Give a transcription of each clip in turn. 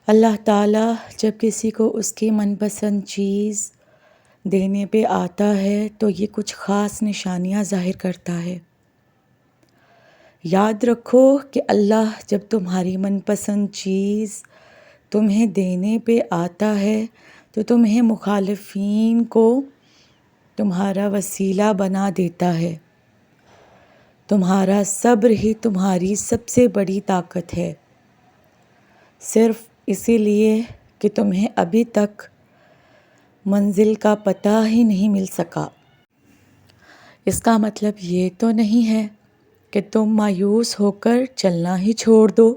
اللہ تعالیٰ جب کسی کو اس کی من پسند چیز دینے پہ آتا ہے تو یہ کچھ خاص نشانیاں ظاہر کرتا ہے۔ یاد رکھو کہ اللہ جب تمہاری من پسند چیز تمہیں دینے پہ آتا ہے تو تمہیں مخالفین کو تمہارا وسیلہ بنا دیتا ہے۔ تمہارا صبر ہی تمہاری سب سے بڑی طاقت ہے، صرف اسی لیے کہ تمہیں ابھی تک منزل کا پتہ ہی نہیں مل سکا۔ اس کا مطلب یہ تو نہیں ہے کہ تم مایوس ہو کر چلنا ہی چھوڑ دو،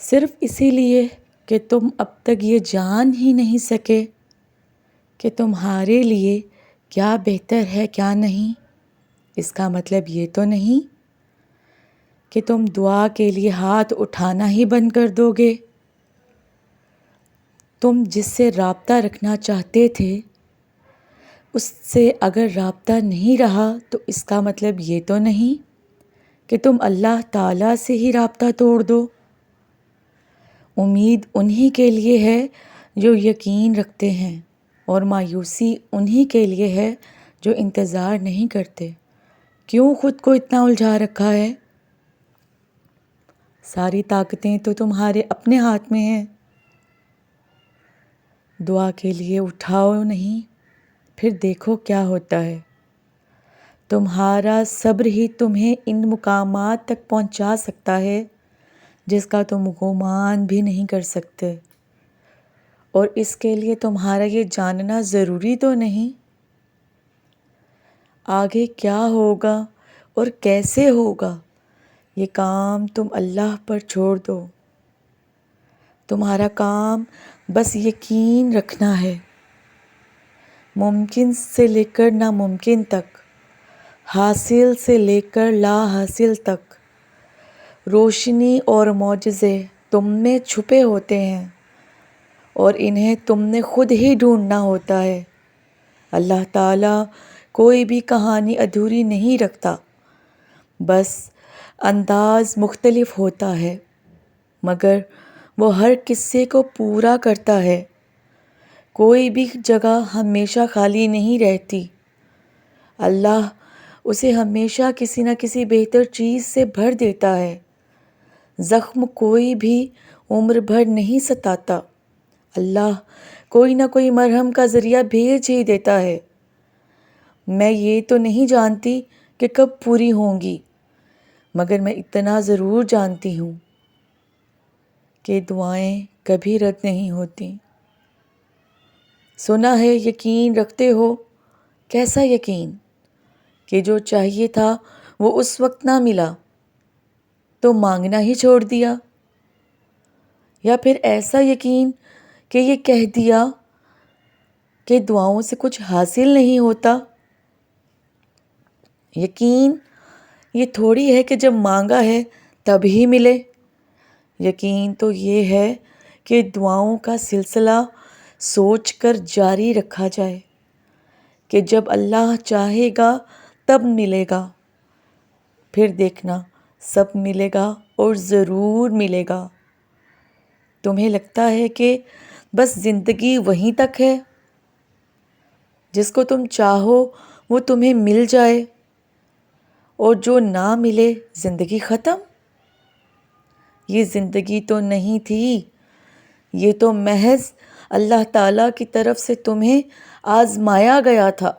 صرف اسی لیے کہ تم اب تک یہ جان ہی نہیں سکے کہ تمہارے لیے کیا بہتر ہے کیا نہیں۔ اس کا مطلب یہ تو نہیں کہ تم دعا کے لیے ہاتھ اٹھانا ہی بند کر دو گے۔ تم جس سے رابطہ رکھنا چاہتے تھے اس سے اگر رابطہ نہیں رہا تو اس کا مطلب یہ تو نہیں کہ تم اللہ تعالیٰ سے ہی رابطہ توڑ دو۔ امید انہی کے لیے ہے جو یقین رکھتے ہیں، اور مایوسی انہی کے لیے ہے جو انتظار نہیں کرتے۔ کیوں خود کو اتنا الجھا رکھا ہے؟ ساری طاقتیں تو تمہارے اپنے ہاتھ میں ہیں۔ دعا کے لیے اٹھاؤ نہیں، پھر دیکھو کیا ہوتا ہے۔ تمہارا صبر ہی تمہیں ان مقامات تک پہنچا سکتا ہے جس کا تم گمان بھی نہیں کر سکتے، اور اس کے لیے تمہارا یہ جاننا ضروری تو نہیں آگے کیا ہوگا اور کیسے ہوگا۔ یہ کام تم اللہ پر چھوڑ دو۔ تمہارا کام بس یقین رکھنا ہے، ممکن سے لے کر ناممکن تک، حاصل سے لے کر لا حاصل تک، روشنی اور معجزے تم میں چھپے ہوتے ہیں اور انہیں تم نے خود ہی ڈھونڈنا ہوتا ہے۔ اللہ تعالیٰ کوئی بھی کہانی ادھوری نہیں رکھتا، بس انداز مختلف ہوتا ہے، مگر وہ ہر قصے کو پورا کرتا ہے۔ کوئی بھی جگہ ہمیشہ خالی نہیں رہتی، اللہ اسے ہمیشہ کسی نہ کسی بہتر چیز سے بھر دیتا ہے۔ زخم کوئی بھی عمر بھر نہیں ستاتا، اللہ کوئی نہ کوئی مرہم کا ذریعہ بھیج ہی دیتا ہے۔ میں یہ تو نہیں جانتی کہ کب پوری ہوں گی، مگر میں اتنا ضرور جانتی ہوں کہ دعائیں کبھی رد نہیں ہوتی۔ سنا ہے یقین رکھتے ہو، کیسا یقین؟ کہ جو چاہیے تھا وہ اس وقت نہ ملا تو مانگنا ہی چھوڑ دیا، یا پھر ایسا یقین کہ یہ کہہ دیا کہ دعاؤں سے کچھ حاصل نہیں ہوتا۔ یقین یہ تھوڑی ہے کہ جب مانگا ہے تب ہی ملے۔ یقین تو یہ ہے کہ دعاؤں کا سلسلہ سوچ کر جاری رکھا جائے کہ جب اللہ چاہے گا تب ملے گا، پھر دیکھنا سب ملے گا اور ضرور ملے گا۔ تمہیں لگتا ہے کہ بس زندگی وہیں تک ہے، جس کو تم چاہو وہ تمہیں مل جائے اور جو نہ ملے زندگی ختم؟ یہ زندگی تو نہیں تھی، یہ تو محض اللہ تعالیٰ کی طرف سے تمہیں آزمایا گیا تھا،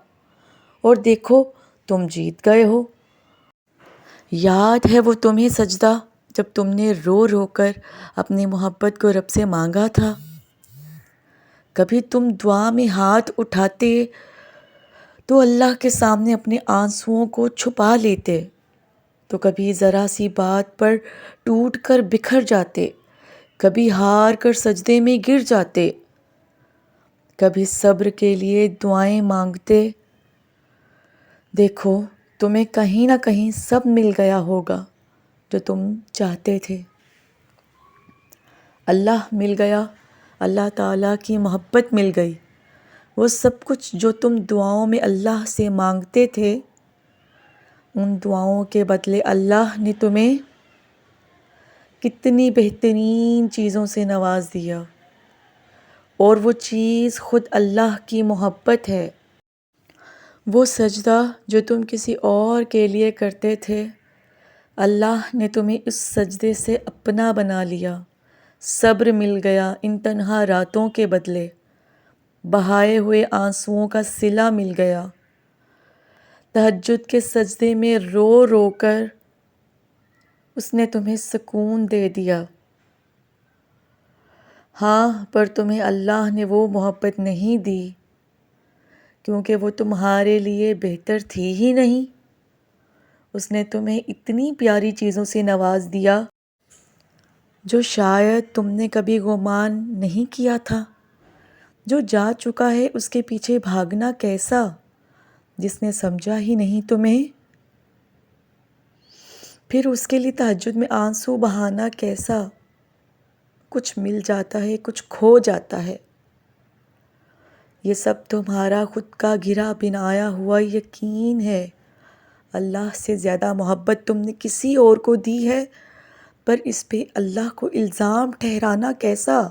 اور دیکھو تم جیت گئے ہو۔ یاد ہے وہ تمہیں سجدہ جب تم نے رو رو کر اپنی محبت کو رب سے مانگا تھا؟ کبھی تم دعا میں ہاتھ اٹھاتے تو اللہ کے سامنے اپنے آنسوؤں کو چھپا لیتے، تو کبھی ذرا سی بات پر ٹوٹ کر بکھر جاتے، کبھی ہار کر سجدے میں گر جاتے، کبھی صبر کے لیے دعائیں مانگتے۔ دیکھو تمہیں کہیں نہ کہیں سب مل گیا ہوگا جو تم چاہتے تھے۔ اللہ مل گیا، اللہ تعالیٰ کی محبت مل گئی، وہ سب کچھ جو تم دعاؤں میں اللہ سے مانگتے تھے، ان دعاؤں کے بدلے اللہ نے تمہیں کتنی بہترین چیزوں سے نواز دیا، اور وہ چیز خود اللہ کی محبت ہے۔ وہ سجدہ جو تم کسی اور کے لیے کرتے تھے، اللہ نے تمہیں اس سجدے سے اپنا بنا لیا۔ صبر مل گیا ان تنہا راتوں کے بدلے، بہائے ہوئے آنسوؤں کا صلہ مل گیا۔ تہجد کے سجدے میں رو رو کر اس نے تمہیں سکون دے دیا۔ ہاں، پر تمہیں اللہ نے وہ محبت نہیں دی، کیونکہ وہ تمہارے لیے بہتر تھی ہی نہیں۔ اس نے تمہیں اتنی پیاری چیزوں سے نواز دیا جو شاید تم نے کبھی گمان نہیں کیا تھا۔ جو جا چکا ہے اس کے پیچھے بھاگنا کیسا، جس نے سمجھا ہی نہیں تمہیں؟ پھر اس کے لیے تہجد میں آنسو بہانا کیسا؟ کچھ مل جاتا ہے، کچھ کھو جاتا ہے۔ یہ سب تمہارا خود کا گرا بنایا ہوا یقین ہے۔ اللہ سے زیادہ محبت تم نے کسی اور کو دی ہے، پر اس پہ اللہ کو الزام ٹھہرانا کیسا؟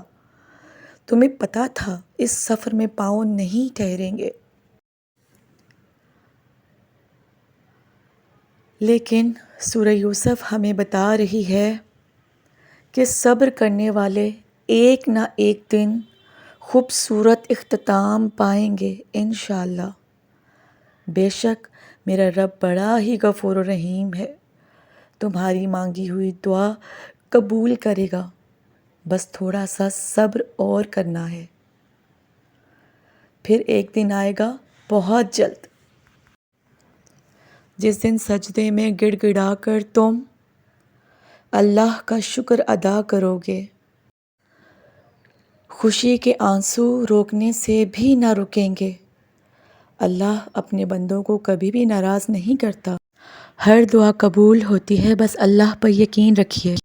تمہیں پتہ تھا اس سفر میں پاؤں نہیں ٹھہریں گے، لیکن سورہ یوسف ہمیں بتا رہی ہے کہ صبر کرنے والے ایک نہ ایک دن خوبصورت اختتام پائیں گے انشاءاللہ۔ بے شک میرا رب بڑا ہی غفور و رحیم ہے، تمہاری مانگی ہوئی دعا قبول کرے گا، بس تھوڑا سا صبر اور کرنا ہے۔ پھر ایک دن آئے گا بہت جلد، جس دن سجدے میں گڑ گڑا کر تم اللہ کا شکر ادا کرو گے۔ خوشی کے آنسو روکنے سے بھی نہ رکیں گے۔ اللہ اپنے بندوں کو کبھی بھی ناراض نہیں کرتا، ہر دعا قبول ہوتی ہے، بس اللہ پر یقین رکھیے۔